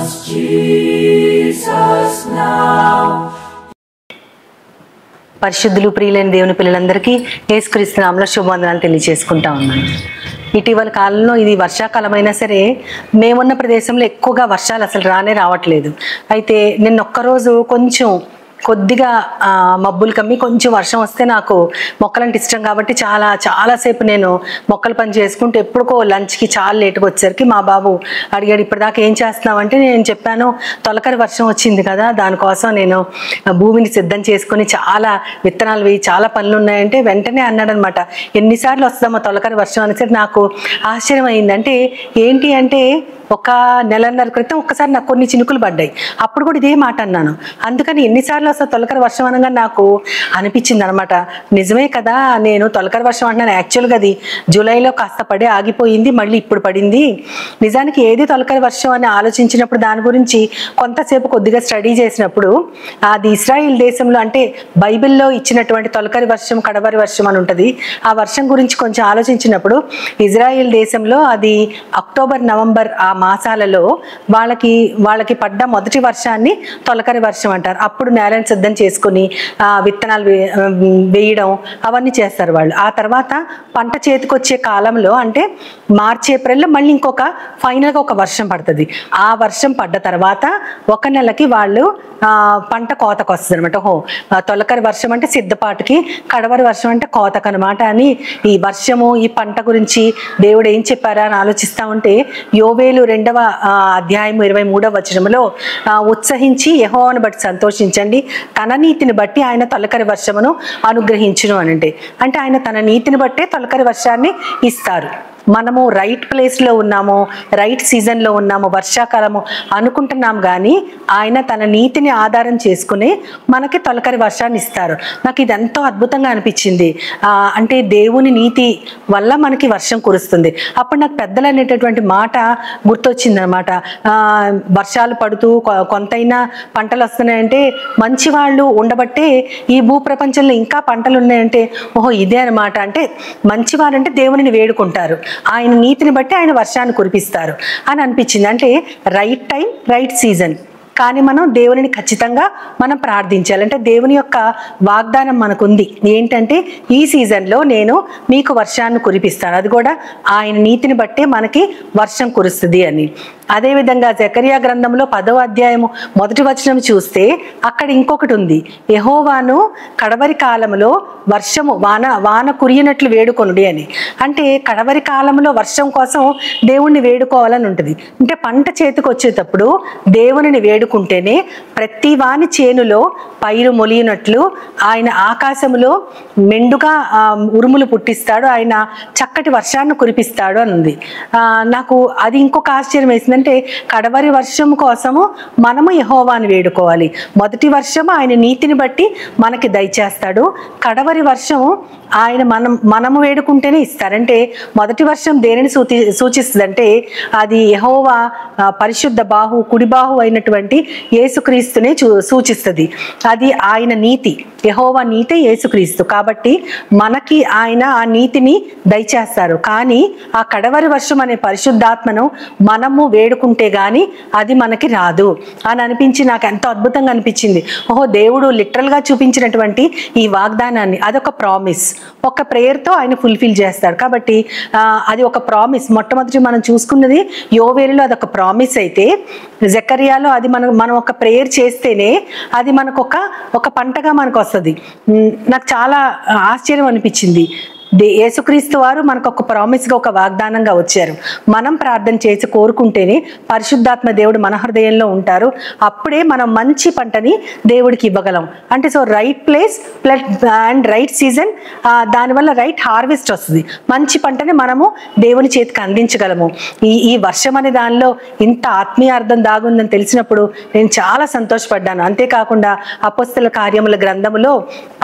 Jesus now. పరిశుద్ధులు ప్రియులైన దేవుని పిల్లలందరికీ యేసుక్రీస్తు నామములో శుభవందనాలు తెలియజేసుకుంటా ఉన్నాను. ఇటీవల కాలంలో ఇది వర్షాకాలమైనా సరే మేమున్న ప్రదేశంలో ఎక్కువగా వర్షాలు అసలు రావట్లేదు. అయితే నిన్న ఒక్కరోజు కొద్దిగా మబ్బులు కమ్మి కొంచెం వర్షం వస్తే నాకు మొక్కలంటే ఇష్టం కాబట్టి చాలాసేపు నేను మొక్కల పని చేసుకుంటూ ఎప్పుడుకో లంచ్కి చాలా లేటుగా వచ్చేసరికి మా బాబు అడిగాడు, ఇప్పటిదాకా ఏం చేస్తున్నావు అంటే నేను చెప్పాను, తొలకరి వర్షం వచ్చింది కదా, దానికోసం నేను భూమిని సిద్ధం చేసుకుని చాలా విత్తనాలు వేయి చాలా పనులు ఉన్నాయంటే వెంటనే అన్నాడు అనమాట, ఎన్నిసార్లు వస్తుందమ్మా తొలకరి వర్షం అనేసరికి నాకు ఆశ్చర్యం అయింది. అంటే ఏంటి అంటే ఒక నెలన్నర క్రితం ఒక్కసారి నాకు కొన్ని చినుకులు పడ్డాయి, అప్పుడు కూడా ఇదే మాట అన్నాను. అందుకని ఎన్నిసార్లు వస్తా తొలకరి వర్షం అనగా నాకు అనిపించింది అనమాట, నిజమే కదా, నేను తొలకరి వర్షం అంటున్నాను, యాక్చువల్గా అది జూలైలో కాస్త పడి ఆగిపోయింది, మళ్ళీ ఇప్పుడు పడింది. నిజానికి ఏది తొలకరి వర్షం అని ఆలోచించినప్పుడు దాని గురించి కొంతసేపు కొద్దిగా స్టడీ చేసినప్పుడు అది ఇశ్రాయేల్ దేశంలో అంటే బైబిల్లో ఇచ్చినటువంటి తొలకరి వర్షం కడవరి వర్షం అని ఉంటుంది. ఆ వర్షం గురించి కొంచెం ఆలోచించినప్పుడు ఇజ్రాయేల్ దేశంలో అది అక్టోబర్ నవంబర్ ఆ మాసాలలో వాళ్ళకి పడ్డ మొదటి వర్షాన్ని తొలకరి వర్షం అంటారు. అప్పుడు నేలను సిద్ధం చేసుకుని విత్తనాలు వేయడం అవన్నీ చేస్తారు వాళ్ళు. ఆ తర్వాత పంట చేతికొచ్చే కాలంలో అంటే మార్చి ఏప్రిల్లో మళ్ళీ ఇంకొక ఫైనల్గా ఒక వర్షం పడుతుంది. ఆ వర్షం పడ్డ తర్వాత ఒక నెలకి వాళ్ళు పంట కోతకు వస్తుంది అనమాట. తొలకరి వర్షం అంటే సిద్ధపాటుకి, కడవరి వర్షం అంటే కోతకు అనమాట అని ఈ వర్షము ఈ పంట గురించి దేవుడు ఏం చెప్పారా అని ఆలోచిస్తూ ఉంటే యోవేలు 2వ అధ్యాయం 23వ వచనంలో ఉత్సహించి యెహోవాను బట్టి సంతోషించండి, తన నీతిని బట్టి ఆయన తొలకరి వర్షమును అనుగ్రహించును అనంటే అంటే ఆయన తన నీతిని బట్టే తొలకరి వర్షాన్ని ఇస్తారు. మనము రైట్ ప్లేస్లో ఉన్నాము, రైట్ సీజన్లో ఉన్నాము, వర్షాకాలము అనుకుంటున్నాం, కానీ ఆయన తన నీతిని ఆధారం చేసుకుని మనకి తొలకరి వర్షాన్ని ఇస్తారు. నాకు ఇది ఎంతో అద్భుతంగా అనిపించింది. అంటే దేవుని నీతి వల్ల మనకి వర్షం కురుస్తుంది. అప్పుడు నాకు పెద్దలు అనేటటువంటి మాట గుర్తొచ్చిందనమాట. వర్షాలు పడుతూ కొంతైనా పంటలు వస్తున్నాయంటే మంచి వాళ్ళు ఉండబట్టే ఈ భూప్రపంచంలో ఇంకా పంటలు ఉన్నాయంటే ఇదే అనమాట. అంటే మంచివారంటే దేవునిని వేడుకుంటారు, ఆయన నీతిని బట్టి ఆయన వర్షాన్ని కురిపిస్తారు అని అనిపించింది. అంటే రైట్ టైం రైట్ సీజన్, కానీ మనం దేవునిని ఖచ్చితంగా మనం ప్రార్థించాలి. అంటే దేవుని యొక్క వాగ్దానం మనకుంది ఏంటంటే ఈ సీజన్లో నేను మీకు వర్షాన్ని కురిపిస్తాను, అది కూడా ఆయన నీతిని బట్టే మనకి వర్షం కురుస్తుంది అని. అదేవిధంగా జకరియా గ్రంథంలో 10వ అధ్యాయము 1వ వచనం చూస్తే అక్కడ ఇంకొకటి ఉంది, యెహోవాను కడవరి కాలంలో వర్షము వాన కురియనట్లు వేడుకొనుడి అని. అంటే కడవరి కాలంలో వర్షం కోసం దేవుణ్ణి వేడుకోవాలని ఉంటుంది. అంటే పంట చేతికి వచ్చేటప్పుడు దేవునిని వేడుకుంటేనే ప్రతి వాని చేనులో పైరు మొలిగినట్లు ఆయన ఆకాశంలో మెండుగా ఉరుములు పుట్టిస్తాడు, ఆయన చక్కటి వర్షాన్ని కురిపిస్తాడు అని ఉంది. నాకు అది ఇంకొక ఆశ్చర్యం వేసింది. అంటే కడవరి వర్షం కోసము మనము యెహోవాను వేడుకోవాలి. మొదటి వర్షం ఆయన నీతిని బట్టి మనకి దయచేస్తాడు, కడవరి వర్షం ఆయన మనము వేడుకుంటేనే ఇస్తారంటే మొదటి వర్షం దేనిని సూచిస్తుంది అంటే అది యెహోవా పరిశుద్ధ బాహు కుడి బాహు అయినటువంటి యేసుక్రీస్తునే సూచిస్తుంది. అది ఆయన నీతి, యెహోవా నీతి యేసుక్రీస్తు. కాబట్టి మనకి ఆయన ఆ నీతిని దయచేస్తారు. కానీ ఆ కడవరి వర్షం అనే పరిశుద్ధాత్మను మనము వేడుకుంటే గాని అది మనకి రాదు అని అనిపించి నాకు ఎంతో అద్భుతంగా అనిపించింది. దేవుడు లిటరల్గా చూపించినటువంటి ఈ వాగ్దానాన్ని అదొక ప్రామిస్, ఒక ప్రేయర్తో ఆయన ఫుల్ఫిల్ చేస్తాడు. కాబట్టి అది ఒక ప్రామిస్. మొట్టమొదటి మనం చూసుకున్నది యోవేలులో అదొక ప్రామిస్ అయితే జకర్యాలో అది మనం ఒక ప్రేయర్ చేస్తేనే అది మనకు ఒక పంటగా మనకు వస్తుంది. నాకు చాలా ఆశ్చర్యం అనిపించింది. యేసుక్రీస్తు వారు మనకు ఒక ప్రామిస్గా ఒక వాగ్దానంగా వచ్చారు. మనం ప్రార్థన చేసి కోరుకుంటేనే పరిశుద్ధాత్మ దేవుడు మన హృదయంలో ఉంటారు. అప్పుడే మనం మంచి పంటని దేవుడికి ఇవ్వగలం. అంటే so right place and right season, దానివల్ల రైట్ హార్వెస్ట్ వస్తుంది. మంచి పంటని మనము దేవుని చేతికి అందించగలము. ఈ వర్షం అనే దానిలో ఇంత ఆత్మీయ అర్థం దాగుందని తెలిసినప్పుడు నేను చాలా సంతోషపడ్డాను. అంతేకాకుండా అపోస్తల కార్యముల గ్రంథములో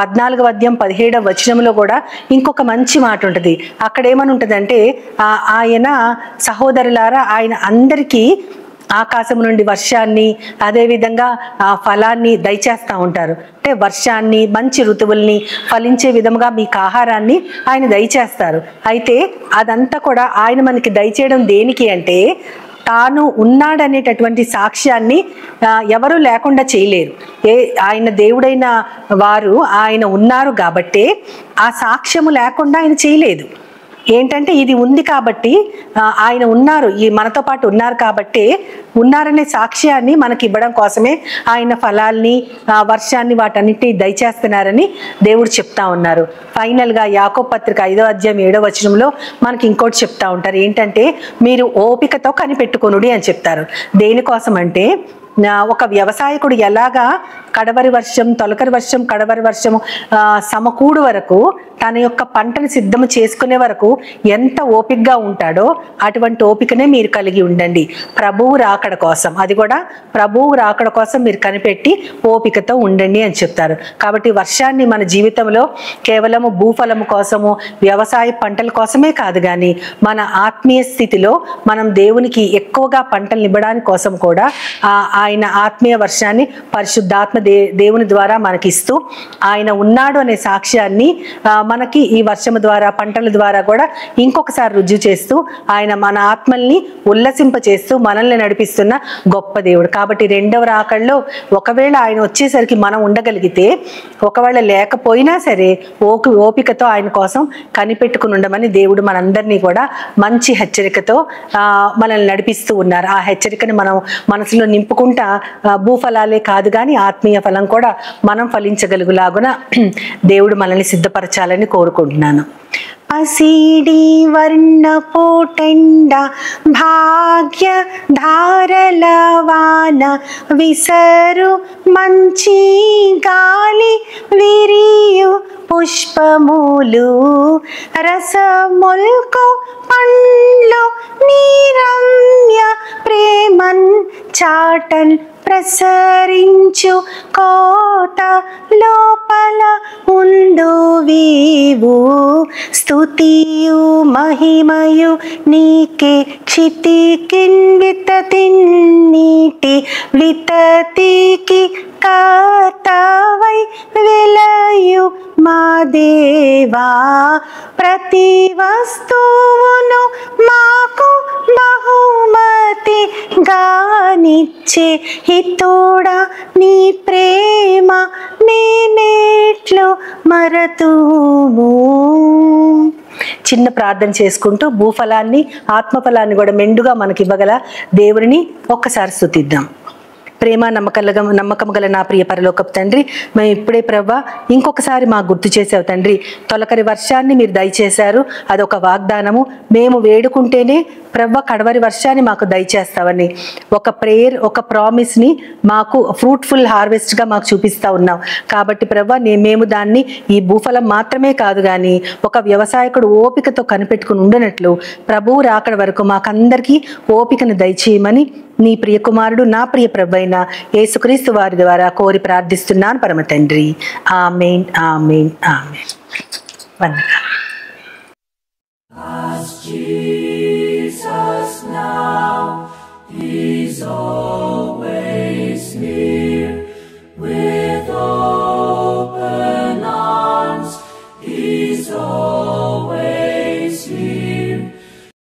14వ అధ్యాయం 17వ వచనంలో కూడా ఇంకొక మంచి మాట ఉంటుంది. అక్కడ ఏమని ఉంటుంది అంటే ఆయన సహోదరులారా ఆయన అందరికీ ఆకాశం నుండి వర్షాన్ని అదేవిధంగా ఫలాన్ని దయచేస్తూ ఉంటారు. అంటే వర్షాన్ని మంచి ఋతువుల్ని ఫలించే విధముగా మీకు ఆహారాన్ని ఆయన దయచేస్తారు. అయితే అదంతా కూడా ఆయన మనకి దయచేయడం దేనికి అంటే తాను ఉన్నాడనేటటువంటి సాక్ష్యాన్ని ఎవరు లేకుండా చేయలేరు. ఆయన దేవుడైన వారు ఆయన ఉన్నారు కాబట్టే ఆ సాక్ష్యము లేకుండా ఆయన చేయలేదు. ఏంటంటే ఇది ఉంది కాబట్టి, ఆయన ఉన్నారు, ఈ మనతో పాటు ఉన్నారు కాబట్టి ఉన్నారనే సాక్ష్యాన్ని మనకి ఇవ్వడం కోసమే ఆయన ఫలాల్ని, వర్షాన్ని, వాటన్నిటిని దయచేస్తున్నారని దేవుడు చెప్తా ఉన్నారు. ఫైనల్గా యాకోబు పత్రిక 5వ అధ్యాయం 7వ వచనంలో మనకి ఇంకోటి చెప్తా ఉంటారు. ఏంటంటే మీరు ఓపికతో కనిపెట్టుకొనుడి అని చెప్తారు. దేనికోసం అంటే ఒక వ్యవసాయకుడు ఎలాగా కడవరి వర్షం, తొలకరి వర్షం, కడవరి వర్షము సమకూడు వరకు తన యొక్క పంటను సిద్ధం చేసుకునే వరకు ఎంత ఓపికగా ఉంటాడో అటువంటి ఓపికనే మీరు కలిగి ఉండండి ప్రభువు రాకడ కోసం. అది కూడా ప్రభువు రాకడ కోసం మీరు కనిపెట్టి ఓపికతో ఉండండి అని చెప్తారు. కాబట్టి వర్షాన్ని మన జీవితంలో కేవలము భూఫలము కోసము, వ్యవసాయ పంటల కోసమే కాదు, కానీ మన ఆత్మీయ స్థితిలో మనం దేవునికి ఎక్కువగా పంటలు ఇవ్వడానికి కోసం కూడా ఆయన ఆత్మీయ వర్షాన్ని పరిశుద్ధాత్మ దేవుని ద్వారా మనకిస్తూ ఆయన ఉన్నాడు అనే సాక్ష్యాన్ని మనకి ఈ వర్షము ద్వారా, పంటల ద్వారా కూడా ఇంకొకసారి రుజువు చేస్తూ ఆయన మన ఆత్మల్ని ఉల్లసింప చేస్తూ మనల్ని నడిపిస్తున్న గొప్ప దేవుడు. కాబట్టి రెండవ రాకడలో ఒకవేళ ఆయన వచ్చేసరికి మనం ఉండగలిగితే, ఒకవేళ లేకపోయినా సరే ఓపికతో ఆయన కోసం కనిపెట్టుకుని ఉండమని దేవుడు మనందరినీ కూడా మంచి హెచ్చరికతో మనల్ని నడిపిస్తూ ఉన్నారు. ఆ హెచ్చరికని మనం మనసులో నింపుకుంటా భూఫలాలే కాదు కానీ ఆత్మీయ ఫలం కూడా మనం ఫలించగలుగులాగున దేవుడు మనల్ని సిద్ధపరచాలని కోరుకుంటున్నాను. పసిడి వర్ణ పోటెండ భాగ్య ధారల వాన విసరు మంచి గాలి విరియు పుష్పములు రసముల్కు పండ్లు నీరమ్య ప్రేమన్ చాటన్ ప్రసరించు కోట లోపల ఉండు వీవు స్తుతియు మహిమయు నీకే క్షితికిన్ వితతిన్నీటి వితతికి కర్తవై వెలయు మా దేవా ప్రతి వస్తువును మాకు బహుమతి గానిచ్చే హితుడా నీ ప్రేమ నేనేట్లు మరతుము. చిన్న ప్రార్థన చేసుకుంటూ భూఫలాన్ని, ఆత్మఫలాన్ని కూడా మెండుగా మనకి ఇవ్వగల దేవుడిని ఒక్కసారి స్తుతిద్దాం. ప్రేమ నమ్మకం గల నా ప్రియ పరలోకపు తండ్రి, మేము ఇప్పుడే ప్రవ్వా ఇంకొకసారి మాకు గుర్తు చేసావు తండ్రి. తొలకరి వర్షాన్ని మీరు దయచేశారు, అదొక వాగ్దానము. మేము వేడుకుంటేనే ప్రవ్వ కడవరి వర్షాన్ని మాకు దయచేస్తావని ఒక ప్రేయర్, ఒక ప్రామిస్ని మాకు ఫ్రూట్ఫుల్ హార్వెస్ట్గా మాకు చూపిస్తూ ఉన్నావు. కాబట్టి ప్రవ్వ మేము దాన్ని ఈ భూఫలం మాత్రమే కాదు కానీ ఒక వ్యవసాయకుడు ఓపికతో కనిపెట్టుకుని ఉండనట్లు ప్రభువు రాకడ వరకు మాకందరికీ ఓపికను దయచేయమని నీ ప్రియ కుమారుడు, నా ప్రియ ప్రభువైన యేసుక్రీస్తు వారి ద్వారా కోరి ప్రార్థిస్తున్నాను పరమ తండ్రి. ఆమేన్, ఆమేన్, ఆమేన్. వందనాలు. Jesus now is all.